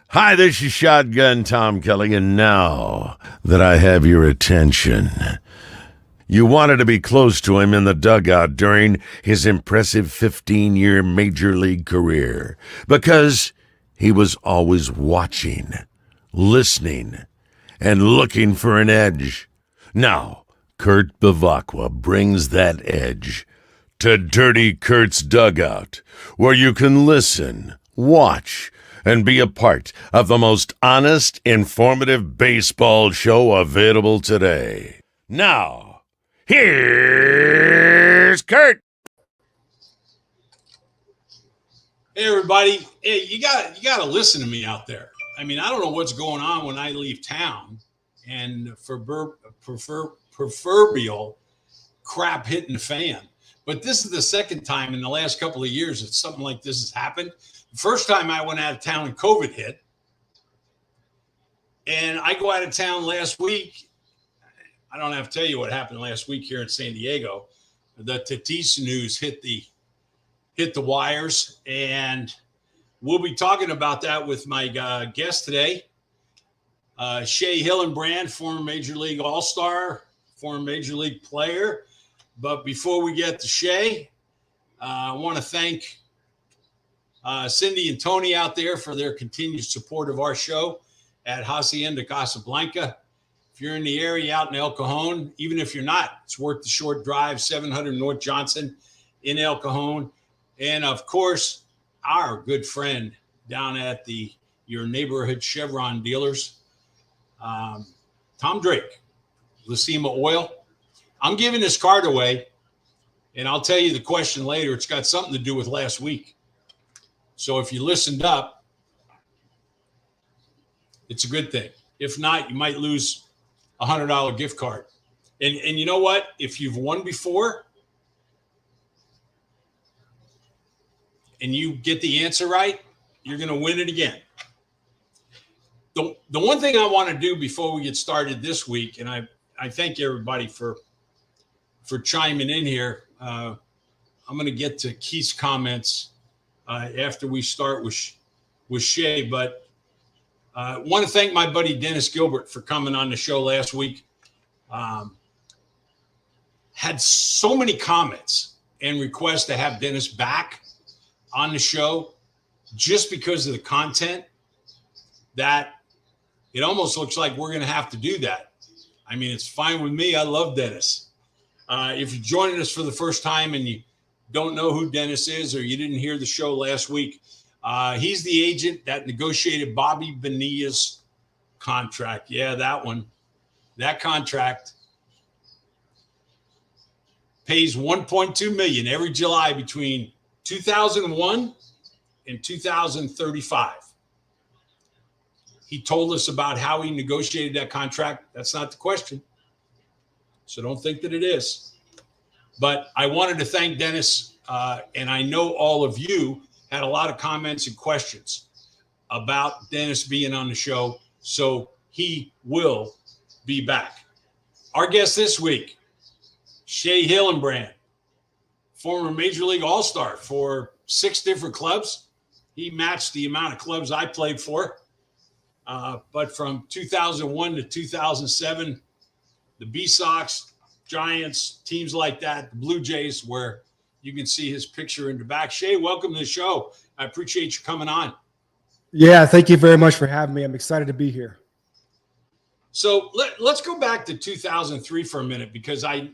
Hi, this is Shotgun Tom Kelly, and now that I have your attention, you wanted to be close to him in the dugout during his impressive 15-year Major League career because he was always watching, listening, and looking for an edge. Now, Kurt Bavacqua brings that edge to Dirty Kurt's Dugout, where you can listen, watch, and be a part of the most honest, informative baseball show available today. Now, here's Kurt. Hey everybody! Hey, you got to listen to me out there. I mean, I don't know what's going on when I leave town, and proverbial crap hitting the fan. But this is the second time in the last couple of years that something like this has happened. The first time I went out of town and COVID hit, and I go out of town last week. I don't have to tell you what happened last week here in San Diego. The Tatis news hit the wires, and we'll be talking about that with my guest today, Shea Hillenbrand, former Major League All-Star, former Major League player. But before we get to Shea, I want to thank Cindy and Tony out there for their continued support of our show at Hacienda Casablanca. If you're in the area out in El Cajon, even if you're not, it's worth the short drive, 700 North Johnson in El Cajon. And, of course, our good friend down at your neighborhood Chevron dealers, Tom Drake, Lacema Oil. I'm giving this card away, and I'll tell you the question later. It's got something to do with last week. So if you listened up, it's a good thing. If not, you might lose a $100 gift card. And you know what? If you've won before and you get the answer right, you're going to win it again. The one thing I want to do before we get started this week, and I thank everybody for chiming in here. I'm going to get to Keith's comments after we start with Shea, but I want to thank my buddy Dennis Gilbert for coming on the show last week. Had so many comments and requests to have Dennis back on the show just because of the content that it almost looks like we're going to have to do that. I mean, it's fine with me. I love Dennis. If you're joining us for the first time and you don't know who Dennis is or you didn't hear the show last week, he's the agent that negotiated Bobby Bonilla's contract. Yeah, that one. That contract pays $1.2 million every July between 2001 and 2035. He told us about how he negotiated that contract. That's not the question. So don't think that it is. But I wanted to thank Dennis, and I know all of you had a lot of comments and questions about Dennis being on the show, so he will be back. Our guest this week, Shea Hillenbrand, former Major League All-Star for 6 different clubs. He matched the amount of clubs I played for. But from 2001 to 2007, the B-Sox, Giants, teams like that, the Blue Jays, where you can see his picture in the back. Shea, welcome to the show. I appreciate you coming on. Yeah, thank you very much for having me. I'm excited to be here. So let's go back to 2003 for a minute, because I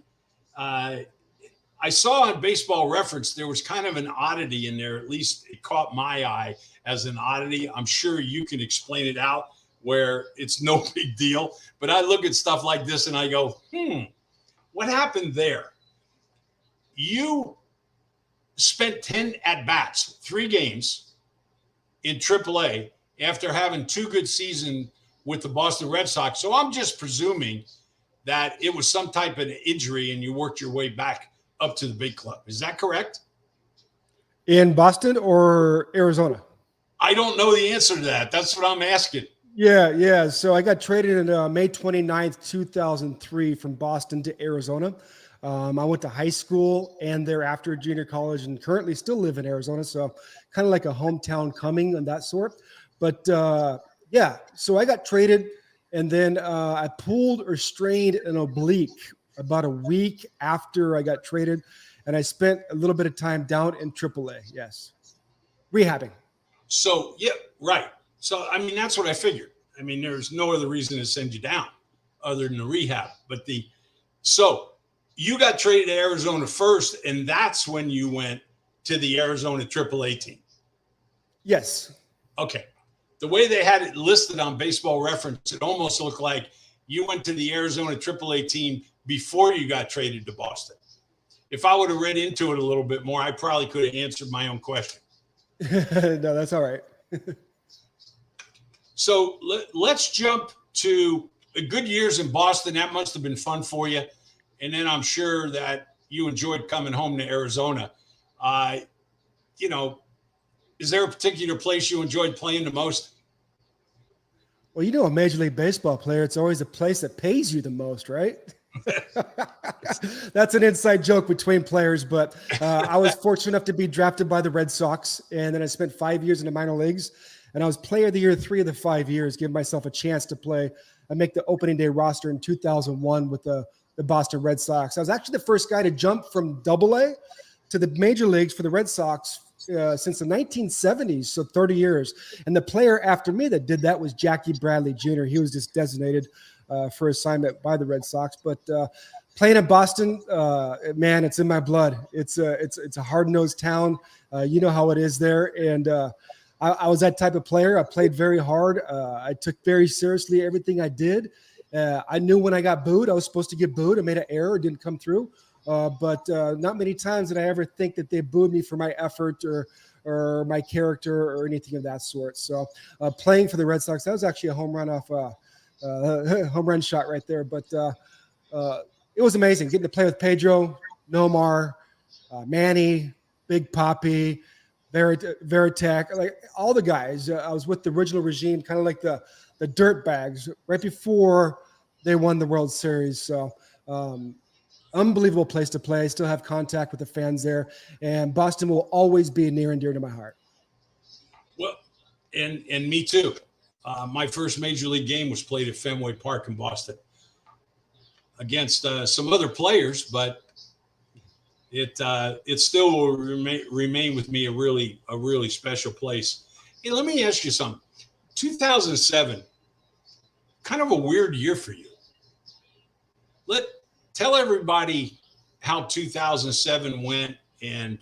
saw on Baseball Reference there was kind of an oddity in there. At least it caught my eye as an oddity. I'm sure you can explain it out where it's no big deal. But I look at stuff like this and I go, what happened there? You spent 10 at-bats, 3 games in AAA after having 2 good seasons with the Boston Red Sox. So I'm just presuming that it was some type of injury and you worked your way back up to the big club. Is that correct? In Boston or Arizona? I don't know the answer to that. That's what I'm asking. Yeah. So I got traded in May 29th, 2003 from Boston to Arizona. I went to high school and thereafter junior college and currently still live in Arizona. So kind of like a hometown coming and that sort. But yeah, so I got traded, and then I pulled or strained an oblique about a week after I got traded, and I spent a little bit of time down in AAA. Yes, rehabbing. So, yeah, right. So, I mean, that's what I figured. I mean, there's no other reason to send you down other than the rehab. So you got traded to Arizona first, and that's when you went to the Arizona AAA team. Yes. Okay. The way they had it listed on Baseball Reference, it almost looked like you went to the Arizona AAA team before you got traded to Boston. If I would have read into it a little bit more, I probably could have answered my own question. No, that's all right. So let's jump to good years in Boston. That must have been fun for you. And then I'm sure that you enjoyed coming home to Arizona. Is there a particular place you enjoyed playing the most? Well, a Major League Baseball player, it's always a place that pays you the most, right? That's an inside joke between players, but I was fortunate enough to be drafted by the Red Sox, and then I spent 5 years in the minor leagues, and I was player of the year 3 of the 5 years, giving myself a chance to play and make the opening day roster in 2001 with the Boston Red Sox. I was actually the first guy to jump from AA to the major leagues for the Red Sox since the 1970s, so 30 years. And the player after me that did that was Jackie Bradley Jr. He was just designated for assignment by the Red Sox. But playing in Boston, man, it's in my blood. It's a hard-nosed town. You know how it is there. And I was that type of player. I played very hard. I took very seriously everything I did. I knew when I got booed, I was supposed to get booed. I made an error. It didn't come through. But not many times did I ever think that they booed me for my effort or my character or anything of that sort. So playing for the Red Sox, that was actually a home run home run shot right there. But it was amazing getting to play with Pedro, Nomar, Manny, Big Papi, Veritek, like all the guys. I was with the original regime, kind of like the dirt bags right before they won the World Series. So unbelievable place to play. I still have contact with the fans there, and Boston will always be near and dear to my heart. Well, and me too. My first major league game was played at Fenway Park in Boston against some other players, but it still will remain with me a really special place. Hey, let me ask you something. 2007, kind of a weird year for you. Tell everybody how 2007 went and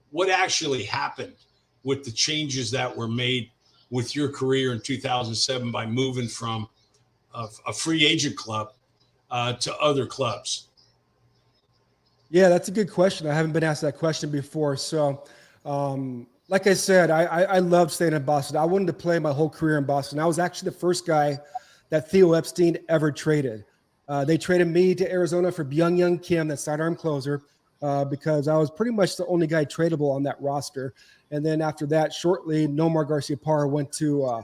what actually happened with the changes that were made with your career in 2007 by moving from a free agent club to other clubs. Yeah, that's a good question. I haven't been asked that question before. So, like I said, I loved staying in Boston. I wanted to play my whole career in Boston. I was actually the first guy that Theo Epstein ever traded. They traded me to Arizona for Byung-Hyun Kim, that sidearm closer, because I was pretty much the only guy tradable on that roster. And then after that, shortly, Nomar Garciaparra went to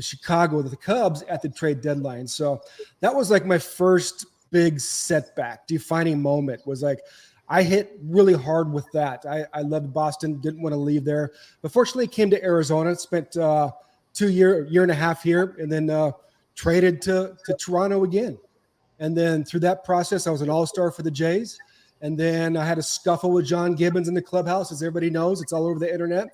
Chicago with the Cubs at the trade deadline. So that was like my first big setback, defining moment. Was like I hit really hard with that. I loved Boston, didn't want to leave there. But fortunately, came to Arizona, spent year and a half here, and then traded to Toronto again. And then through that process, I was an all-star for the Jays. And then I had a scuffle with John Gibbons in the clubhouse, as everybody knows. It's all over the internet.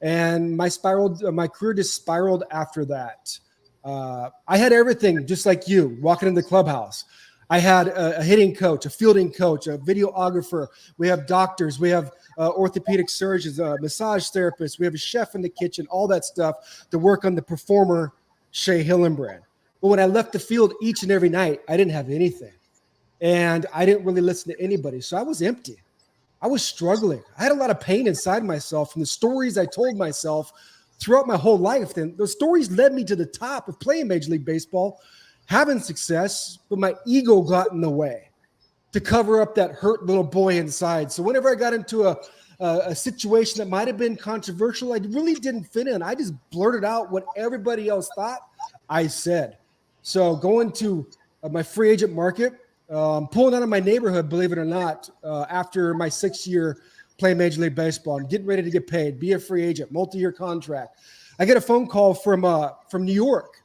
And my career just spiraled after that. I had everything just like you, walking in the clubhouse. I had a hitting coach, a fielding coach, a videographer. We have doctors. We have orthopedic surgeons, massage therapists. We have a chef in the kitchen, all that stuff to work on the performer, Shea Hillenbrand. But when I left the field each and every night, I didn't have anything. And I didn't really listen to anybody. So I was empty. I was struggling. I had a lot of pain inside myself from the stories I told myself throughout my whole life. And those stories led me to the top of playing Major League Baseball, having success, but my ego got in the way to cover up that hurt little boy inside. So whenever I got into a situation that might have been controversial, I really didn't fit in. I just blurted out what everybody else thought I said. So going to my free agent market, pulling out of my neighborhood, believe it or not, after my 6th year playing Major League Baseball, I'm getting ready to get paid, be a free agent, multi-year contract. I get a phone call from New York,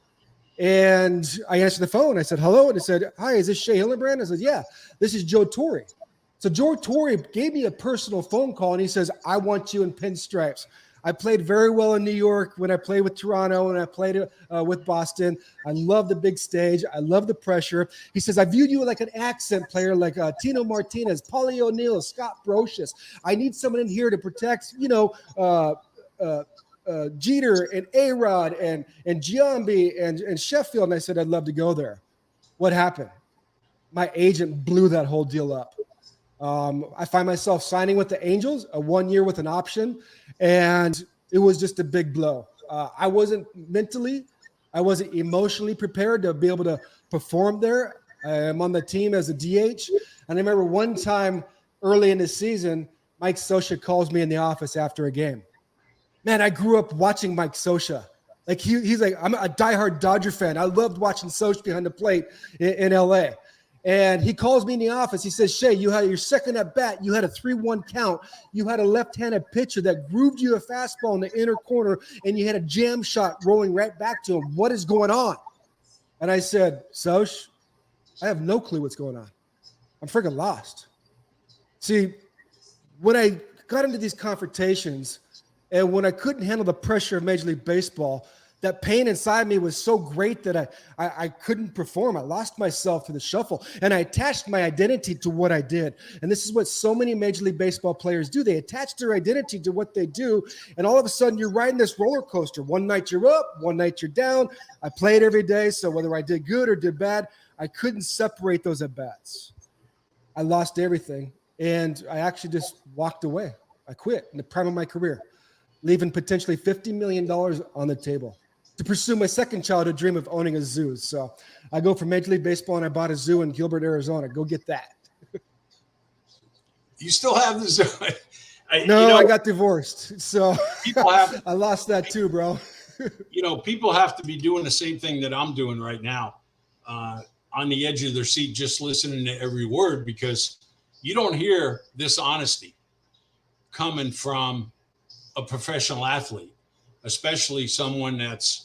and I answered the phone. I said, hello. And it said, hi, is this Shea Hillenbrand? I said, yeah, this is Joe Torre. So Joe Torre gave me a personal phone call, and he says, I want you in pinstripes. I played very well in New York when I played with Toronto and I played with Boston. I love the big stage. I love the pressure. He says, I viewed you like an accent player like Tino Martinez, Paulie O'Neill, Scott Brocious. I need someone in here to protect, Jeter and A-Rod and Giambi and Sheffield. And I said, I'd love to go there. What happened? My agent blew that whole deal up. I find myself signing with the Angels, a 1 year with an option, and it was just a big blow. I wasn't emotionally prepared to be able to perform there. I'm on the team as a DH. And I remember one time early in the season, Mike Scioscia calls me in the office after a game. Man, I grew up watching Mike Scioscia. Like he's like, I'm a diehard Dodger fan. I loved watching Scioscia behind the plate in LA. And he calls me in the office. He says, Shea, you had your second at bat. You had a 3-1 count. You had a left-handed pitcher that grooved you a fastball in the inner corner, and you had a jam shot rolling right back to him. What is going on? And I said, Scioscia, I have no clue what's going on. I'm freaking lost. See, when I got into these confrontations and when I couldn't handle the pressure of Major League Baseball, that pain inside me was so great that I couldn't perform. I lost myself to the shuffle, and I attached my identity to what I did. And this is what so many Major League Baseball players do. They attach their identity to what they do, and all of a sudden you're riding this roller coaster. One night you're up, one night you're down. I played every day, so whether I did good or did bad, I couldn't separate those at-bats. I lost everything, and I actually just walked away. I quit in the prime of my career, leaving potentially $50 million on the table to pursue my second childhood dream of owning a zoo. So I go from Major League Baseball and I bought a zoo in Gilbert, Arizona. Go get that. You still have the zoo? I got divorced. So I lost that too, bro. People have to be doing the same thing that I'm doing right now, on the edge of their seat, just listening to every word, because you don't hear this honesty coming from a professional athlete, especially someone that's,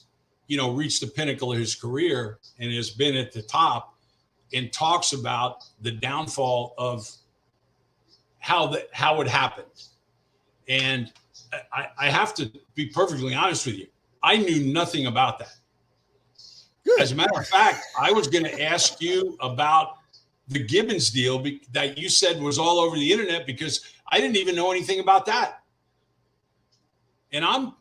reached the pinnacle of his career and has been at the top and talks about the downfall of how it happened. And I have to be perfectly honest with you. I knew nothing about that. Good. As a matter of fact, I was going to ask you about the Gibbons deal that you said was all over the internet, because I didn't even know anything about that. And I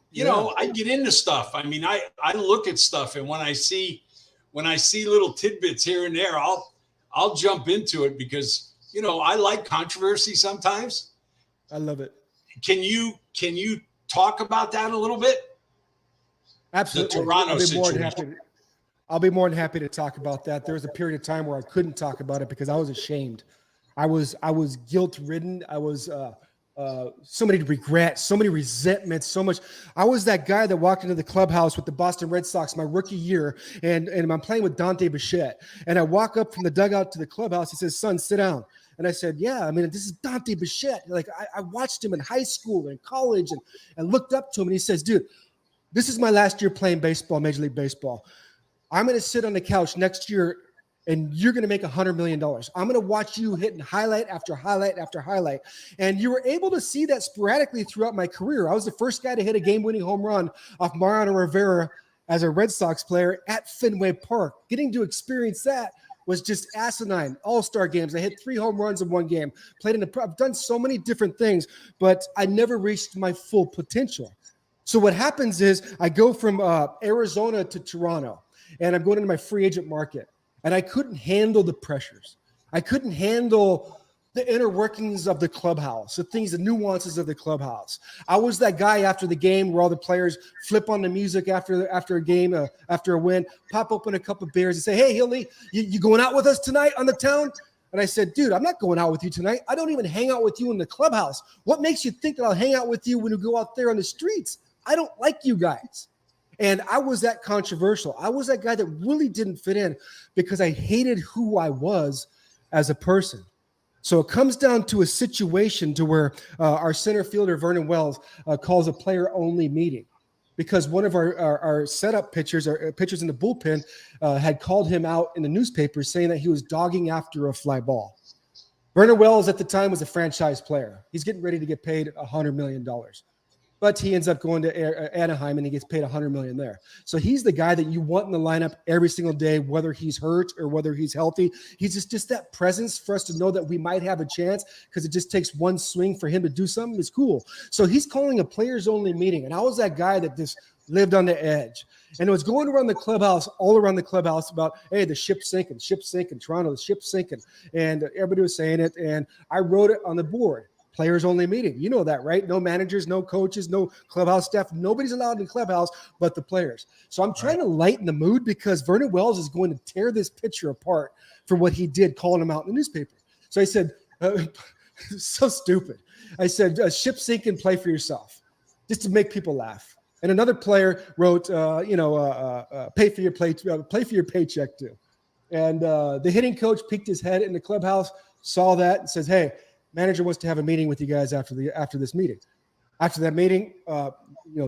get into stuff. I mean, I look at stuff, and when I see little tidbits here and there, I'll jump into it, because, I like controversy sometimes. I love it. Can you talk about that a little bit? Absolutely. The Toronto situation. I'll be more than happy to talk about that. There was a period of time where I couldn't talk about it because I was ashamed. I was guilt-ridden. I was so many regrets, so many resentments, so much. I was that guy that walked into the clubhouse with the Boston Red Sox my rookie year, and I'm playing with Dante Bichette. And I walk up from the dugout to the clubhouse. He says, son, sit down. And I said, yeah, I mean, this is Dante Bichette. Like, I watched him in high school and college and looked up to him. And he says, dude, this is my last year playing baseball, Major League Baseball. I'm going to sit on the couch next year, and you're going to make $100 million. I'm going to watch you hitting highlight after highlight after highlight. And you were able to see that sporadically throughout my career. I was the first guy to hit a game-winning home run off Mariano Rivera as a Red Sox player at Fenway Park. Getting to experience that was just asinine. All-star games. I hit 3 home runs in one game. I've done so many different things, but I never reached my full potential. So what happens is I go from Arizona to Toronto, and I'm going into my free agent market. And I couldn't handle the pressures. I couldn't handle the inner workings of the clubhouse, the nuances of the clubhouse. I was that guy after the game where all the players flip on the music after a game, after a win, pop open a cup of beers and say, hey, Hilly, you going out with us tonight on the town? And I said, dude, I'm not going out with you tonight. I don't even hang out with you in the clubhouse. What makes you think that I'll hang out with you when you go out there on the streets? I don't like you guys. And I was that controversial. I was that guy that really didn't fit in because I hated who I was as a person. So it comes down to a situation to where our center fielder, Vernon Wells, calls a player-only meeting because one of our setup pitchers, or pitchers in the bullpen, had called him out in the newspaper saying that he was dogging after a fly ball. Vernon Wells at the time was a franchise player. He's getting ready to get paid $100 million. But he ends up going to Anaheim and he gets paid $100 million there. So he's the guy that you want in the lineup every single day, whether he's hurt or whether he's healthy. He's just that presence for us to know that we might have a chance, because it just takes one swing for him to do something. It's cool. So he's calling a players only meeting. And I was that guy that just lived on the edge. And it was going around the clubhouse, all around the clubhouse about, hey, the ship's sinking, Toronto, the ship's sinking. And everybody was saying it. And I wrote it on the board. Players only meeting. You know that, right? No managers, no coaches, no clubhouse staff. Nobody's allowed in the clubhouse but the players. So I'm trying to lighten the mood, because Vernon Wells is going to tear this picture apart for what he did, calling him out in the newspaper. So I said, so stupid. I said, ship sink and play for yourself, just to make people laugh. And another player wrote, play for your paycheck too. And the hitting coach peeked his head in the clubhouse, saw that, and says, hey, manager wants to have a meeting with you guys after this meeting. After that meeting,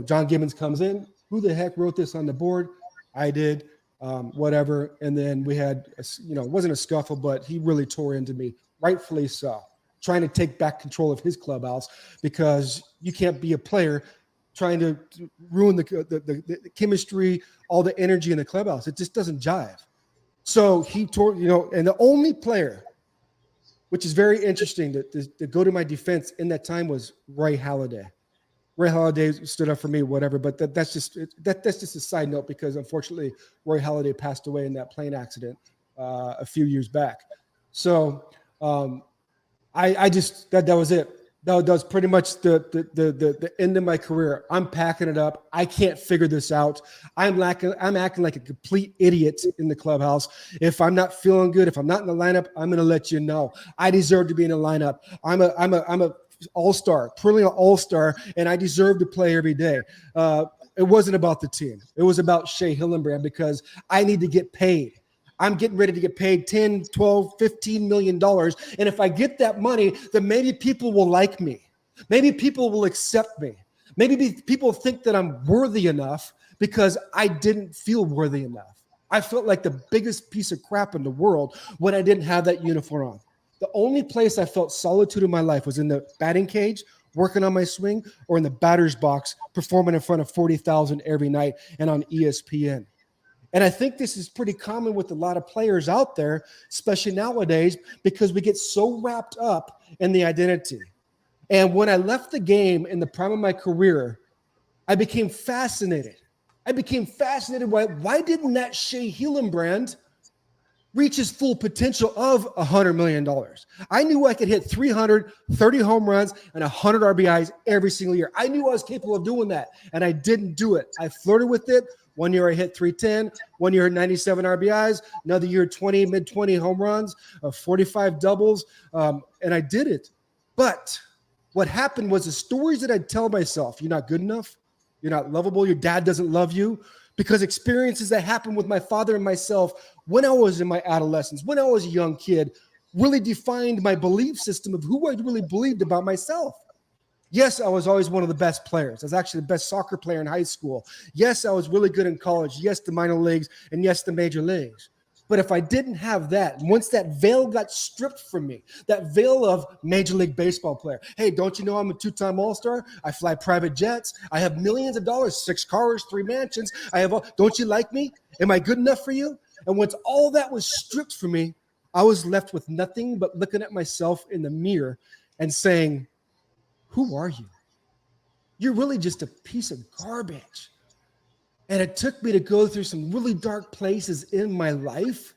John Gibbons comes in. Who the heck wrote this on the board? I did, whatever. And then we had, it wasn't a scuffle, but he really tore into me, rightfully so, trying to take back control of his clubhouse, because you can't be a player trying to ruin the chemistry, all the energy in the clubhouse. It just doesn't jive. So he tore, and the only player, which is very interesting, to go to my defense in that time, was Roy Halladay. Roy Halladay stood up for me, whatever. But that's just a side note, because unfortunately Roy Halladay passed away in that plane accident a few years back. So I just that was it. That was pretty much the end of my career. I'm packing it up. I can't figure this out. I'm acting like a complete idiot in the clubhouse. If I'm not feeling good, if I'm not in the lineup, I'm going to let you know. I deserve to be in the lineup. I'm a all-star, perennial all-star, and I deserve to play every day. It wasn't about the team. It was about Shea Hillenbrand, because I need to get paid. I'm getting ready to get paid $10, $12, $15 million. And if I get that money, then maybe people will like me. Maybe people will accept me. Maybe people think that I'm worthy enough, because I didn't feel worthy enough. I felt like the biggest piece of crap in the world when I didn't have that uniform on. The only place I felt solitude in my life was in the batting cage, working on my swing, or in the batter's box, performing in front of 40,000 every night and on ESPN. And I think this is pretty common with a lot of players out there, especially nowadays, because we get so wrapped up in the identity. And when I left the game in the prime of my career, I became fascinated. Why didn't that Shea Hillenbrand reach his full potential of $100 million? I knew I could hit 330 home runs and 100 RBIs every single year. I knew I was capable of doing that, and I didn't do it. I flirted with it. One year I hit 310, one year 97 RBIs, another year mid-20 home runs, 45 doubles, and I did it. But what happened was the stories that I'd tell myself: you're not good enough, you're not lovable, your dad doesn't love you, because experiences that happened with my father and myself when I was in my adolescence, when I was a young kid, really defined my belief system of who I really believed about myself. Yes, I was always one of the best players. I was actually the best soccer player in high school. Yes, I was really good in college. Yes, the minor leagues, and yes, the major leagues. But if I didn't have that, once that veil got stripped from me, that veil of Major League Baseball player, hey, don't you know I'm a two-time All-Star? I fly private jets. I have millions of dollars, 6 cars, 3 mansions. Don't you like me? Am I good enough for you? And once all that was stripped from me, I was left with nothing but looking at myself in the mirror and saying, who are you? You're really just a piece of garbage. And it took me to go through some really dark places in my life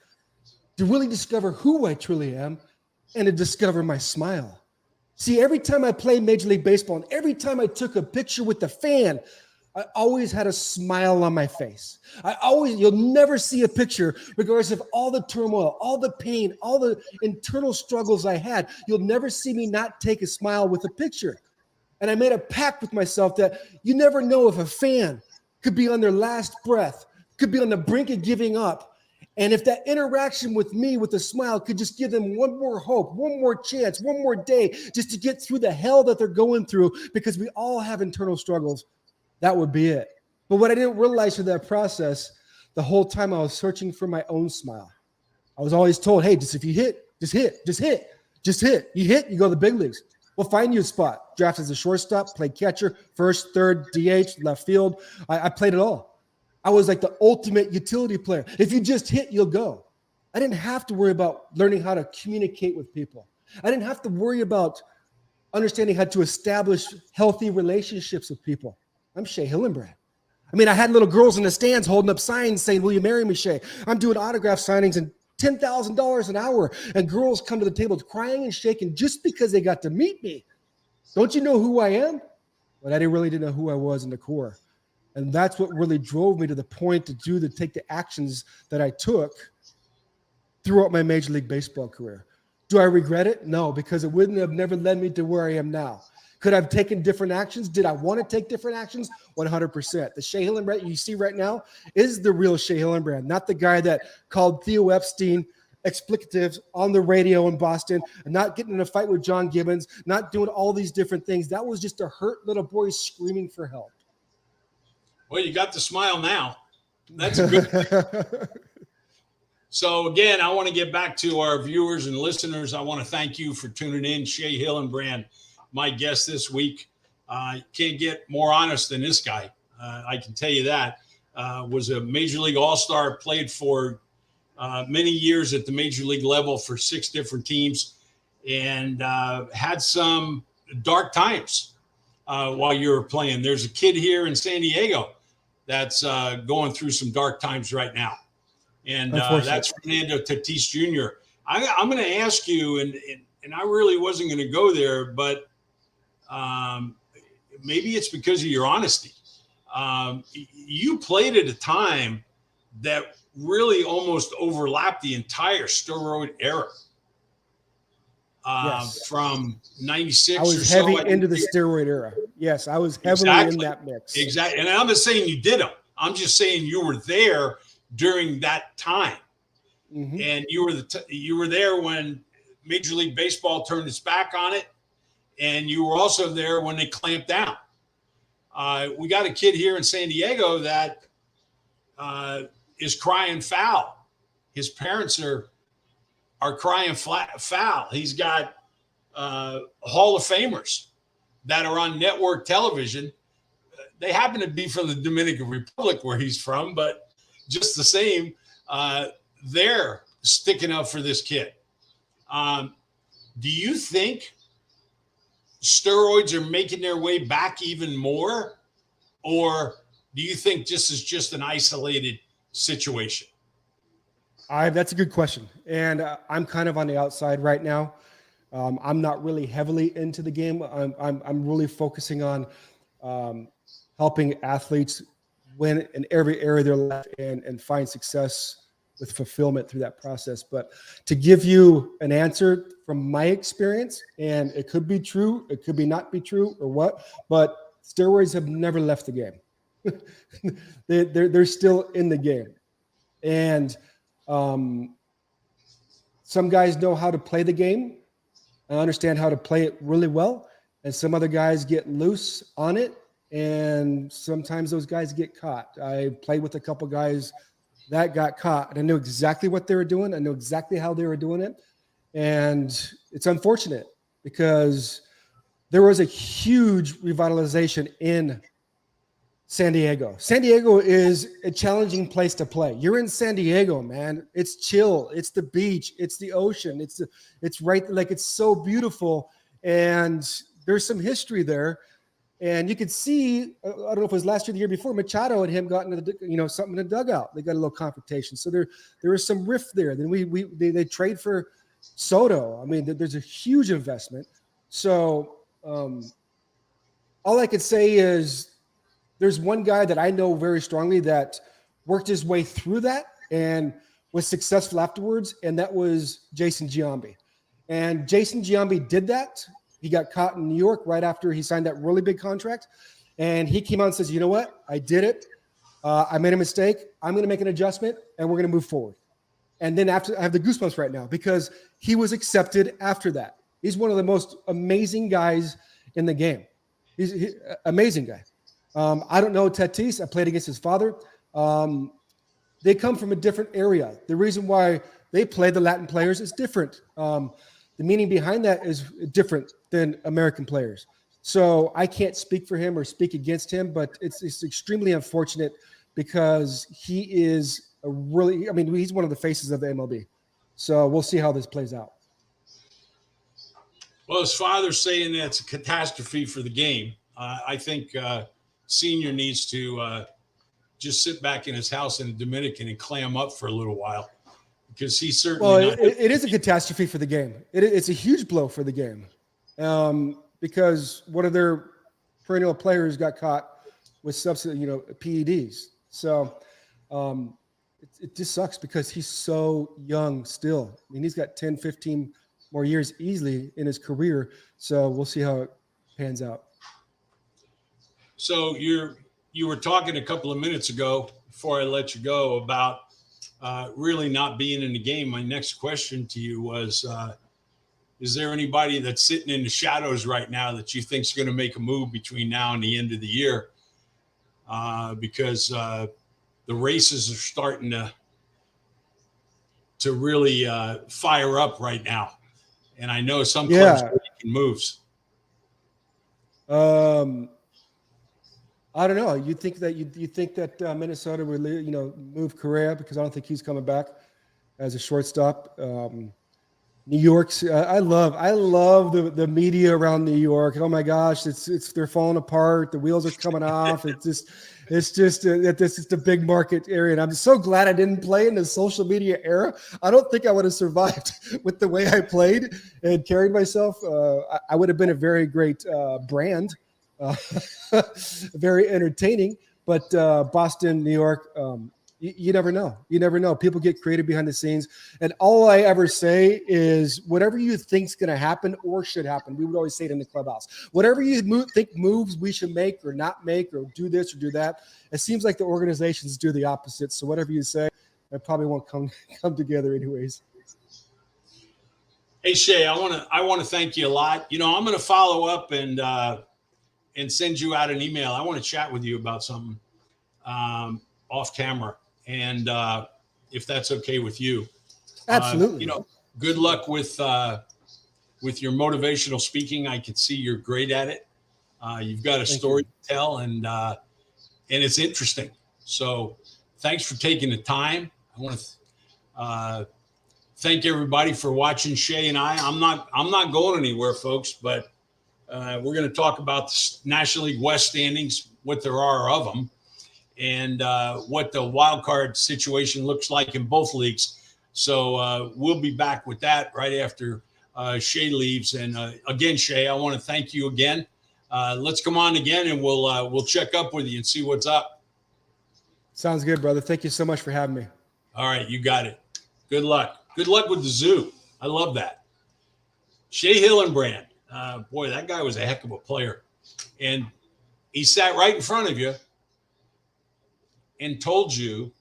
to really discover who I truly am and to discover my smile. See, every time I played Major League Baseball and every time I took a picture with the fan, I always had a smile on my face. You'll never see a picture, regardless of all the turmoil, all the pain, all the internal struggles I had. You'll never see me not take a smile with a picture. And I made a pact with myself that you never know if a fan could be on their last breath, could be on the brink of giving up. And if that interaction with me with a smile could just give them one more hope, one more chance, one more day, just to get through the hell that they're going through, because we all have internal struggles, that would be it. But what I didn't realize through that process, the whole time I was searching for my own smile. I was always told, hey, just if you hit, just hit, just hit, just hit. You hit, you go to the big leagues. We'll find you a spot. Draft as a shortstop, played catcher, first, third, DH, left field. I played it all. I was like the ultimate utility player. If you just hit, you'll go. I didn't have to worry about learning how to communicate with people. I didn't have to worry about understanding how to establish healthy relationships with people. I'm Shea Hillenbrand. I mean, I had little girls in the stands holding up signs saying, will you marry me, Shea? I'm doing autograph signings and $10,000 an hour. And girls come to the table crying and shaking just because they got to meet me. Don't you know who I am? But I really didn't know who I was in the core. And that's what really drove me to the point to take the actions that I took throughout my Major League Baseball career. Do I regret it? No, because it wouldn't have never led me to where I am now. Could I have taken different actions? Did I want to take different actions? 100%. The Shea Hillenbrand you see right now is the real Shea Hillenbrand, not the guy that called Theo Epstein explicatives on the radio in Boston, and not getting in a fight with John Gibbons, not doing all these different things. That was just a hurt little boy screaming for help. Well, you got the smile now. That's a good thing. So, again, I want to get back to our viewers and listeners. I want to thank you for tuning in. Shea Hillenbrand, my guest this week. Can't get more honest than this guy. I can tell you that. Was a Major League All-Star, played for many years at the Major League level for 6 different teams, and had some dark times while you were playing. There's a kid here in San Diego that's going through some dark times right now. And that's Fernando Tatis Jr. I'm going to ask you, and I really wasn't going to go there, but maybe it's because of your honesty. You played at a time that really almost overlapped the entire steroid era. Yes. From 96 I was or heavy so. into the steroid era. Yes, I was heavily in that mix. Exactly. And I'm not saying you did them. I'm just saying you were there during that time. Mm-hmm. And you were there when Major League Baseball turned its back on it. And you were also there when they clamped down. We got a kid here in San Diego that is crying foul. His parents are crying foul. He's got Hall of Famers that are on network television. They happen to be from the Dominican Republic where he's from, but just the same, they're sticking up for this kid. Do you think steroids are making their way back even more? Or do you think this is just an isolated situation? That's a good question. And I'm kind of on the outside right now. I'm not really heavily into the game. I'm really focusing on helping athletes win in every area of their life and find success with fulfillment through that process. But to give you an answer from my experience, and it could be true, it could be not be true or what, but steroids have never left the game. They're still in the game. And some guys know how to play the game and understand how to play it really well. And some other guys get loose on it. And sometimes those guys get caught. I played with a couple guys that got caught, and I knew exactly what they were doing. I knew exactly how they were doing it. And it's unfortunate because there was a huge revitalization in San Diego. San Diego is a challenging place to play. You're in San Diego, man. It's chill. It's the beach. It's the ocean. It's right, like, it's so beautiful. And there's some history there. And you could see, I don't know if it was last year or the year before, Machado and him got into something in the dugout. They got a little confrontation. So there was some rift there. Then they trade for Soto. I mean, there's a huge investment. So all I could say is there's one guy that I know very strongly that worked his way through that and was successful afterwards, and that was Jason Giambi. And Jason Giambi did that. He got caught in New York right after he signed that really big contract. And he came out and says, you know what? I did it. I made a mistake. I'm going to make an adjustment, and we're going to move forward. And then after, I have the goosebumps right now because he was accepted after that. He's one of the most amazing guys in the game. He's amazing guy. I don't know Tatis. I played against his father. They come from a different area. The reason why they play the Latin players is different. The meaning behind that is different than American players. So I can't speak for him or speak against him, but it's extremely unfortunate because he is a really, I mean, he's one of the faces of the MLB. So we'll see how this plays out. Well, his father's saying that it's a catastrophe for the game. I think Senior needs to just sit back in his house in the Dominican and clam up for a little while, because he's certainly not. It is a catastrophe for the game. It's a huge blow for the game, because one of their perennial players got caught with PEDs. So it just sucks because he's so young still. I mean, he's got 10, 15 more years easily in his career. So we'll see how it pans out. So you were talking a couple of minutes ago before I let you go about really not being in the game. My next question to you was, is there anybody that's sitting in the shadows right now that you think is going to make a move between now and the end of the year? Because the races are starting to really fire up right now. And I know some clubs are making moves. I don't know. You think that Minnesota would, move Correa, because I don't think he's coming back as a shortstop. New York's. I love the media around New York. Oh my gosh, they're falling apart. The wheels are coming off. It's just a big market area, and I'm so glad I didn't play in the social media era. I don't think I would have survived with the way I played and carried myself. I would have been a very great brand. Very entertaining, but Boston, New York, you never know. You never know. People get creative behind the scenes, and all I ever say is whatever you think's going to happen or should happen. We would always say it in the clubhouse. Whatever you think moves we should make or not make, or do this or do that. It seems like the organizations do the opposite. So whatever you say, it probably won't come together anyways. Hey Shay, I want to thank you a lot. I'm going to follow up and send you out an email. I want to chat with you about something off camera, and if that's okay with you. Absolutely. Good luck with your motivational speaking. I can see you're great at it. You've got a story to tell, and it's interesting. So thanks for taking the time. I want to thank everybody for watching Shay and I. I'm not going anywhere, folks, but we're going to talk about the National League West standings, what there are of them, and what the wild card situation looks like in both leagues. So we'll be back with that right after Shay leaves. And again, Shay, I want to thank you again. Let's come on again, and we'll check up with you and see what's up. Sounds good, brother. Thank you so much for having me. All right, you got it. Good luck. Good luck with the zoo. I love that. Shay Hillenbrand. Boy, that guy was a heck of a player. And he sat right in front of you and told you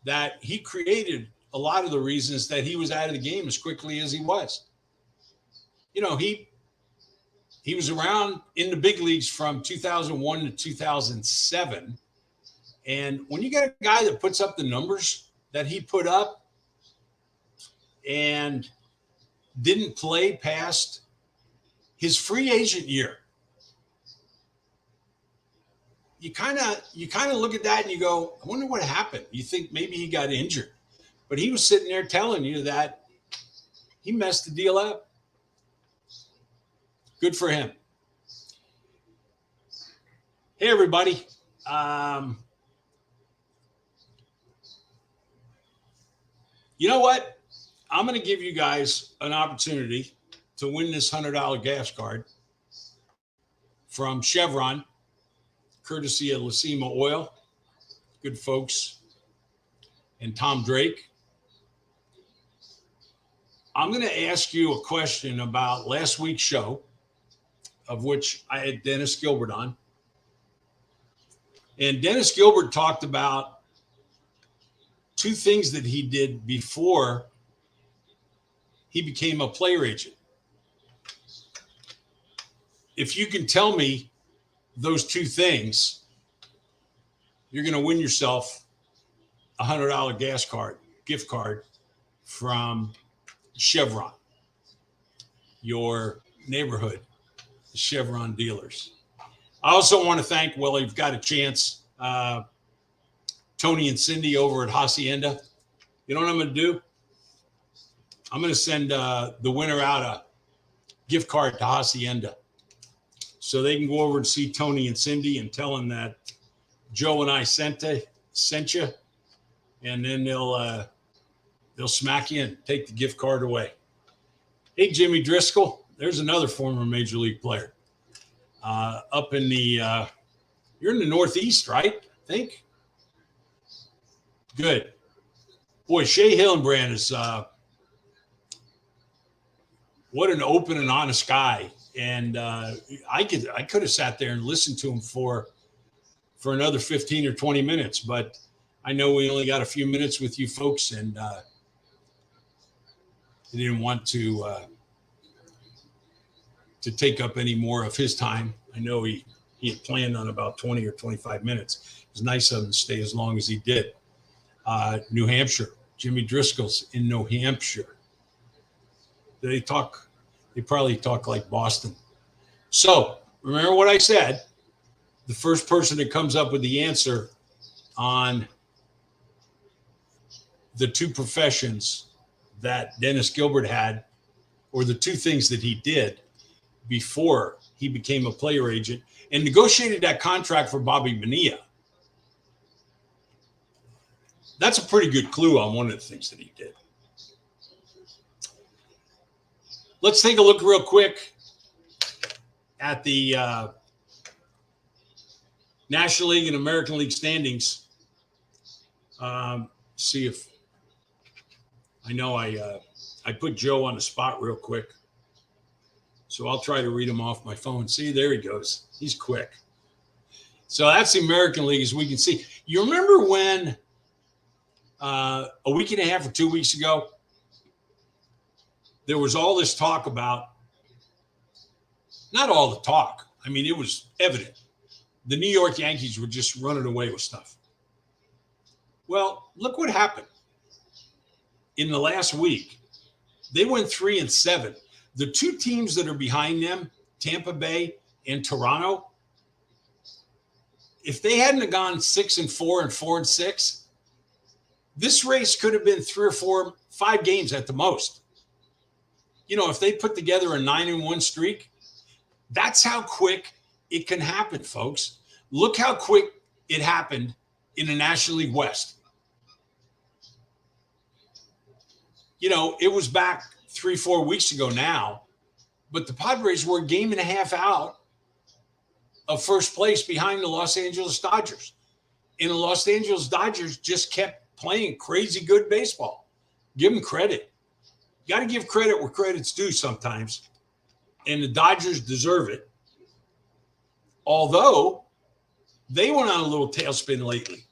that he created a lot of the reasons that he was out of the game as quickly as he was. He was around in the big leagues from 2001 to 2007. And when you get a guy that puts up the numbers that he put up and didn't play past his free agent year, you kind of look at that and you go, I wonder what happened. You think maybe he got injured, but he was sitting there telling you that he messed the deal up. Good for him. Hey, everybody. You know what? I'm going to give you guys an opportunity to win this $100 gas card from Chevron, courtesy of Lacima Oil, good folks, and Tom Drake. I'm going to ask you a question about last week's show, of which I had Dennis Gilbert on. And Dennis Gilbert talked about two things that he did before he became a player agent. If you can tell me those two things, you're going to win yourself a $100 gift card from Chevron, your neighborhood Chevron dealers. I also want to thank, well, you've got a chance, Tony and Cindy over at Hacienda. You know what I'm going to do? I'm going to send the winner out a gift card to Hacienda so they can go over and see Tony and Cindy and tell them that Joe and I sent you, and then they'll smack you and take the gift card away. Hey, Jimmy Driscoll, there's another former major league player up in the you're in the Northeast, right? I think. Good. Boy, Shea Hillenbrand is what an open and honest guy. And I could have sat there and listened to him for another 15 or 20 minutes, but I know we only got a few minutes with you folks, and he didn't want to take up any more of his time. I know he had planned on about 20 or 25 minutes. It was nice of him to stay as long as he did. New Hampshire. Jimmy Driscoll's in New Hampshire. They probably talk like Boston. So remember what I said. The first person that comes up with the answer on the two professions that Dennis Gilbert had, or the two things that he did before he became a player agent and negotiated that contract for Bobby Bonilla. That's a pretty good clue on one of the things that he did. Let's take a look real quick at the National League and American League standings. See if I know I put Joe on the spot real quick. So I'll try to read him off my phone. See, there he goes. He's quick. So that's the American League, as we can see. You remember when a week and a half or 2 weeks ago, there was all this talk about, not all the talk, I mean, it was evident. The New York Yankees were just running away with stuff. Well, look what happened. In the last week, they went 3-7. The two teams that are behind them, Tampa Bay and Toronto, if they hadn't have gone 6-4 and 4-6, this race could have been 3 or 4, 5 games at the most. You know, if they put together a 9-1 streak, that's how quick it can happen, folks. Look how quick it happened in the National League West. You know, it was back 3-4 weeks ago now, but the Padres were a game and a half out of first place behind the Los Angeles Dodgers. And the Los Angeles Dodgers just kept playing crazy good baseball. Give them credit. You got to give credit where credit's due sometimes. And the Dodgers deserve it. Although they went on a little tailspin lately.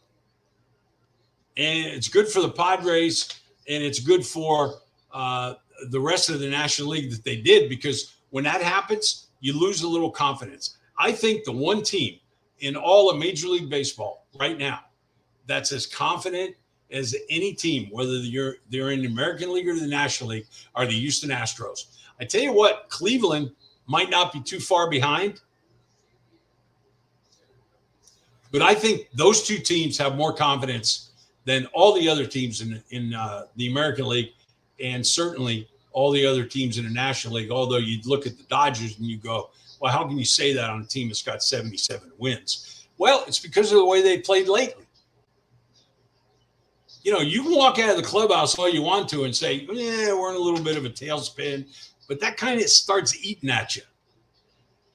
And it's good for the Padres, and it's good for the rest of the National League that they did, because when that happens, you lose a little confidence. I think the one team in all of Major League Baseball right now that's as confident as any team, whether they're in the American League or the National League, are the Houston Astros. I tell you what, Cleveland might not be too far behind, but I think those two teams have more confidence than all the other teams in the American League, and certainly all the other teams in the National League. Although you'd look at the Dodgers and you go, well, how can you say that on a team that's got 77 wins? Well, it's because of the way they played lately. You know, you can walk out of the clubhouse all you want to and say, yeah, we're in a little bit of a tailspin, but that kind of starts eating at you.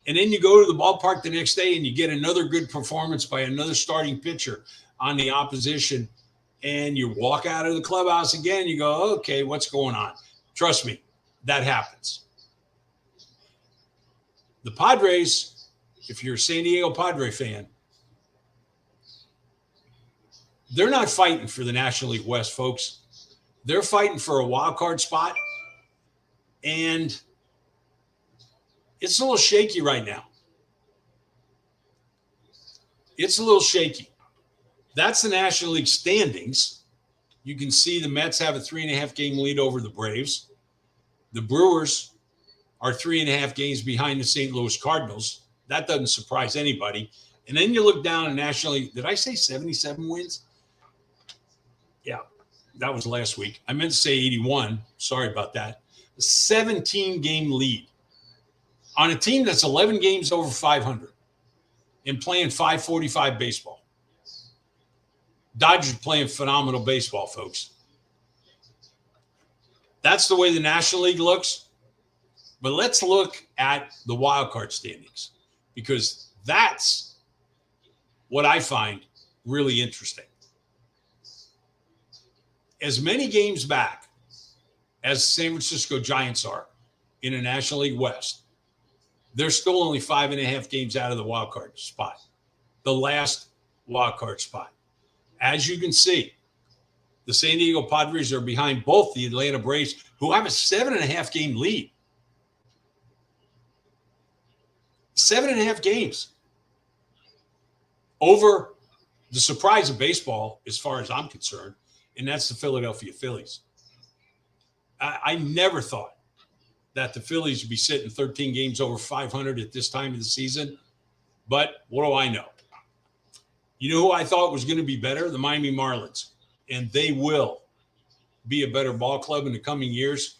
And then you go to the ballpark the next day and you get another good performance by another starting pitcher on the opposition, and you walk out of the clubhouse again and you go, okay, what's going on? Trust me, that happens. The Padres, if you're a San Diego Padre fan, they're not fighting for the National League West, folks. They're fighting for a wild card spot, and it's a little shaky right now. It's a little shaky. That's the National League standings. You can see the Mets have a 3.5 game lead over the Braves. The Brewers are 3.5 games behind the St. Louis Cardinals. That doesn't surprise anybody. And then you look down in National League. Did I say 77 wins? Yeah, that was last week. I meant to say 81. Sorry about that. A 17-game lead on a team that's 11 games over 500 and playing 545 baseball. Dodgers playing phenomenal baseball, folks. That's the way the National League looks. But let's look at the wild card standings, because that's what I find really interesting. As many games back as San Francisco Giants are in the National League West, they're still only 5.5 games out of the wild card spot, the last wild card spot. As you can see, the San Diego Padres are behind both the Atlanta Braves, who have a 7.5 game lead. 7.5 games over the surprise of baseball, as far as I'm concerned, and that's the Philadelphia Phillies. I never thought that the Phillies would be sitting 13 games over 500 at this time of the season, but what do I know? You know who I thought was going to be better? The Miami Marlins. And they will be a better ball club in the coming years.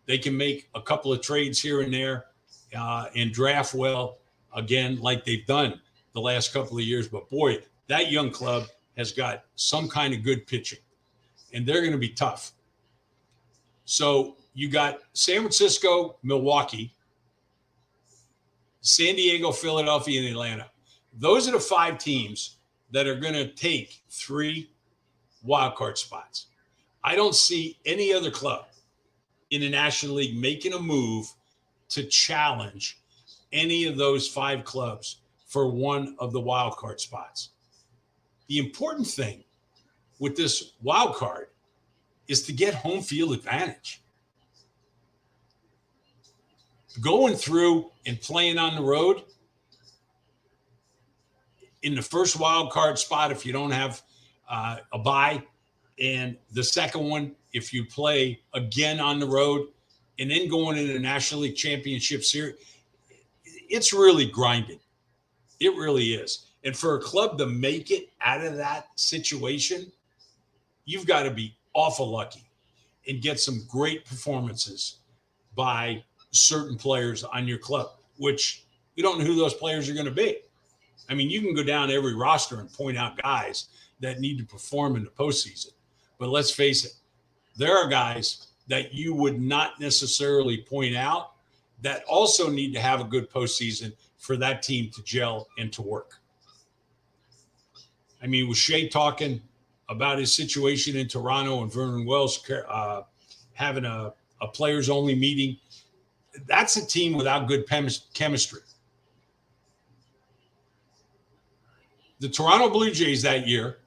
They can make a couple of trades here and there and draft well, again, like they've done the last couple of years. But, boy, that young club has got some kind of good pitching, and they're going to be tough. So you got San Francisco, Milwaukee, San Diego, Philadelphia, and Atlanta. Those are the 5 teams that are going to take 3 wild card spots. I don't see any other club in the National League making a move to challenge any of those 5 clubs for one of the wild card spots. The important thing with this wild card is to get home field advantage. Going through and playing on the road in the first wild card spot, if you don't have a bye, and the second one, if you play again on the road, and then going into the National League Championship Series, it's really grinding. It really is. And for a club to make it out of that situation, you've got to be awful lucky and get some great performances by certain players on your club, which you don't know who those players are going to be. I mean, you can go down every roster and point out guys that need to perform in the postseason. But let's face it, there are guys that you would not necessarily point out that also need to have a good postseason for that team to gel and to work. I mean, with Shea talking about his situation in Toronto and Vernon Wells having a players-only meeting, that's a team without good chemistry. The Toronto Blue Jays that year,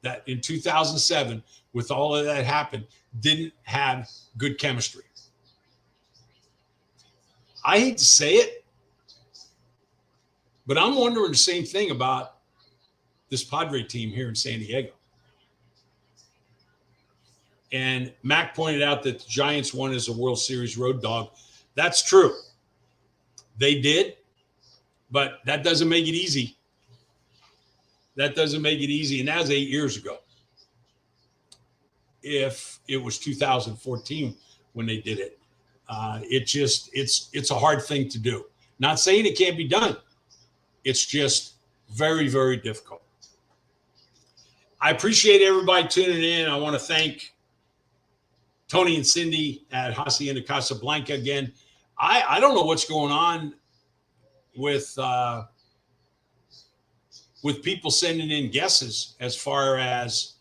that in 2007, with all of that happened, didn't have good chemistry. I hate to say it, but I'm wondering the same thing about this Padre team here in San Diego. And Mac pointed out that the Giants won as a World Series road dog. That's true. They did, but that doesn't make it easy. That doesn't make it easy. And that was 8 years ago. If it was 2014 when they did it, it's a hard thing to do. Not saying it can't be done. It's just very, very difficult. I appreciate everybody tuning in. I want to thank Tony and Cindy at Hacienda Casablanca again. I don't know what's going on with people sending in guesses as far as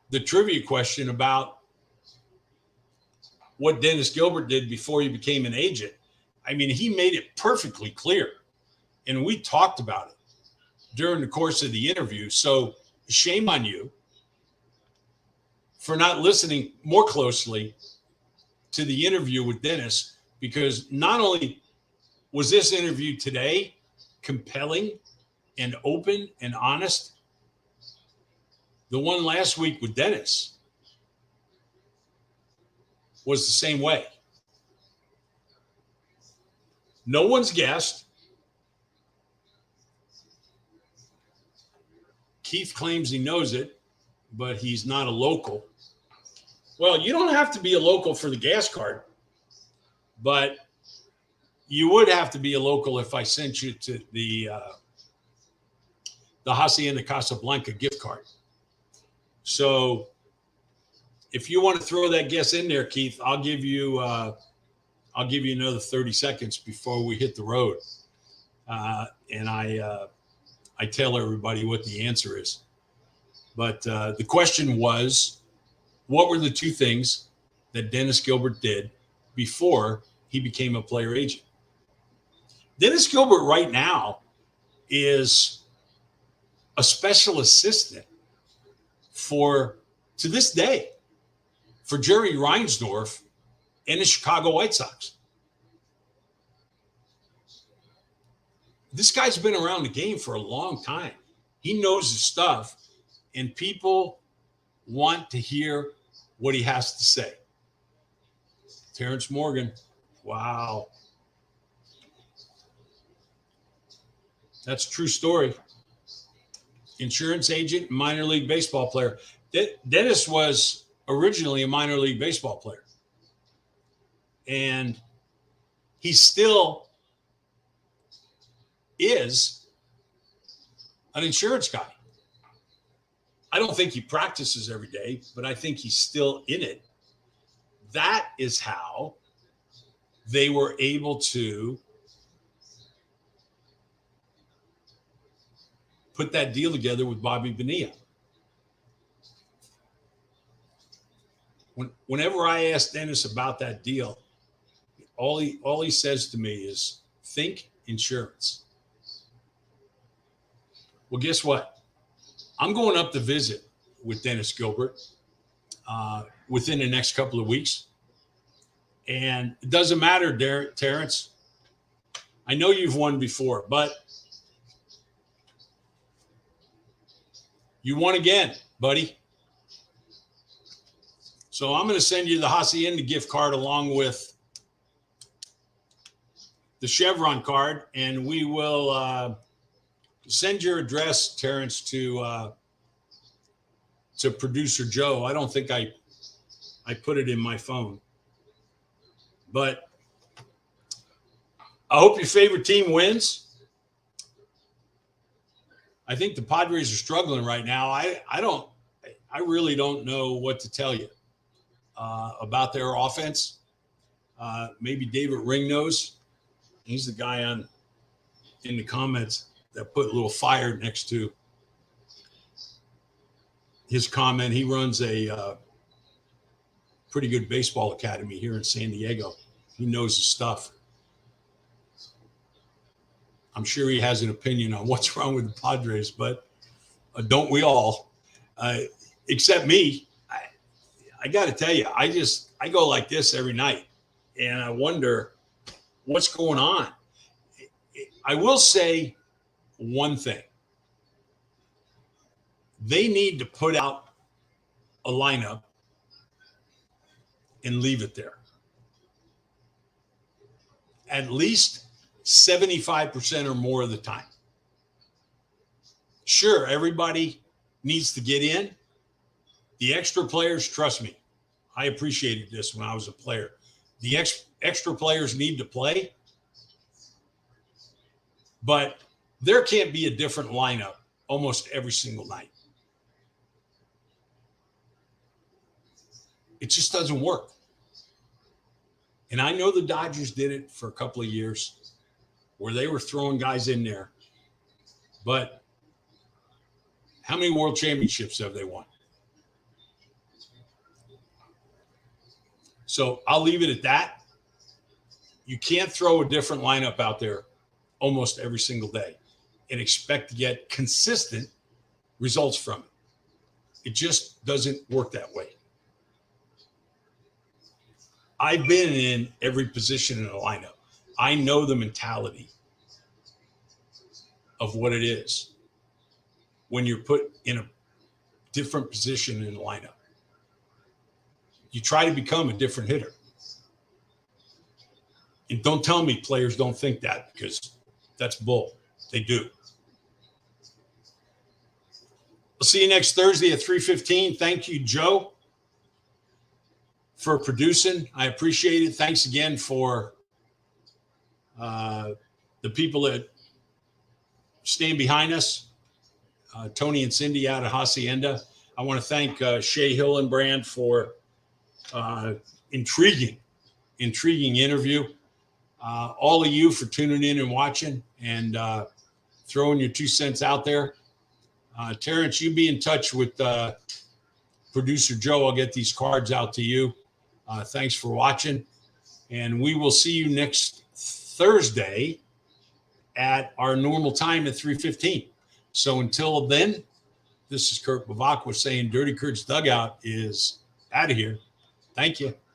the trivia question about what Dennis Gilbert did before he became an agent. I mean, he made it perfectly clear, and we talked about it during the course of the interview. So shame on you for not listening more closely to the interview with Dennis, because not only was this interview today compelling and open and honest. The one last week with Dennis was the same way. No one's guessed. Keith claims he knows it, but he's not a local. Well, you don't have to be a local for the gas card, but you would have to be a local if I sent you to the Hacienda Casablanca gift card. So if you want to throw that guess in there, Keith, I'll give you another 30 seconds before we hit the road. And I tell everybody what the answer is. But the question was, what were the two things that Dennis Gilbert did before he became a player agent? Dennis Gilbert right now is a special assistant to this day, for Jerry Reinsdorf and the Chicago White Sox. This guy's been around the game for a long time. He knows his stuff, and people want to hear what he has to say. Terrence Morgan, wow. That's a true story. Insurance agent, minor league baseball player. Dennis was originally a minor league baseball player. And he still is an insurance guy. I don't think he practices every day, but I think he's still in it. That is how they were able to put that deal together with Bobby Bonilla. Whenever I ask Dennis about that deal, all he says to me is, think insurance. Well, guess what? I'm going up to visit with Dennis Gilbert within the next couple of weeks. And it doesn't matter, Terrence. I know you've won before, but you won again, buddy. So I'm going to send you the Hacienda gift card along with the Chevron card, and we will send your address, Terrence, to producer Joe. I don't think I put it in my phone, but I hope your favorite team wins. I think the Padres are struggling right now. I really don't know what to tell you about their offense. Maybe David Ring knows. He's the guy in the comments that put a little fire next to his comment. He runs a pretty good baseball academy here in San Diego. He knows his stuff. I'm sure he has an opinion on what's wrong with the Padres, but don't we all? Except me. I got to tell you, I go like this every night, and I wonder what's going on. I will say one thing. They need to put out a lineup and leave it there. At least 75% or more of the time. Sure, everybody needs to get in. The extra players, trust me, I appreciated this when I was a player. The extra players need to play, but there can't be a different lineup almost every single night. It just doesn't work. And I know the Dodgers did it for a couple of years where they were throwing guys in there. But how many world championships have they won? So I'll leave it at that. You can't throw a different lineup out there almost every single day and expect to get consistent results from it. It just doesn't work that way. I've been in every position in a lineup. I know the mentality. of what it is when you're put in a different position in the lineup. You try to become a different hitter. And don't tell me players don't think that, because that's bull. They do. We'll see you next Thursday at 3:15. Thank you, Joe, for producing. I appreciate it. Thanks again for the people that stand behind us, Tony and Cindy out of Hacienda. I want to thank Shea Hillenbrand for intriguing interview. All of you for tuning in and watching and throwing your 2 cents out there. Terrence, you be in touch with producer Joe. I'll get these cards out to you. Thanks for watching. And we will see you next Thursday at our normal time at 3:15. So until then, this is Kurt Bavacqua saying Dirty Kurt's Dugout is out of here. Thank you.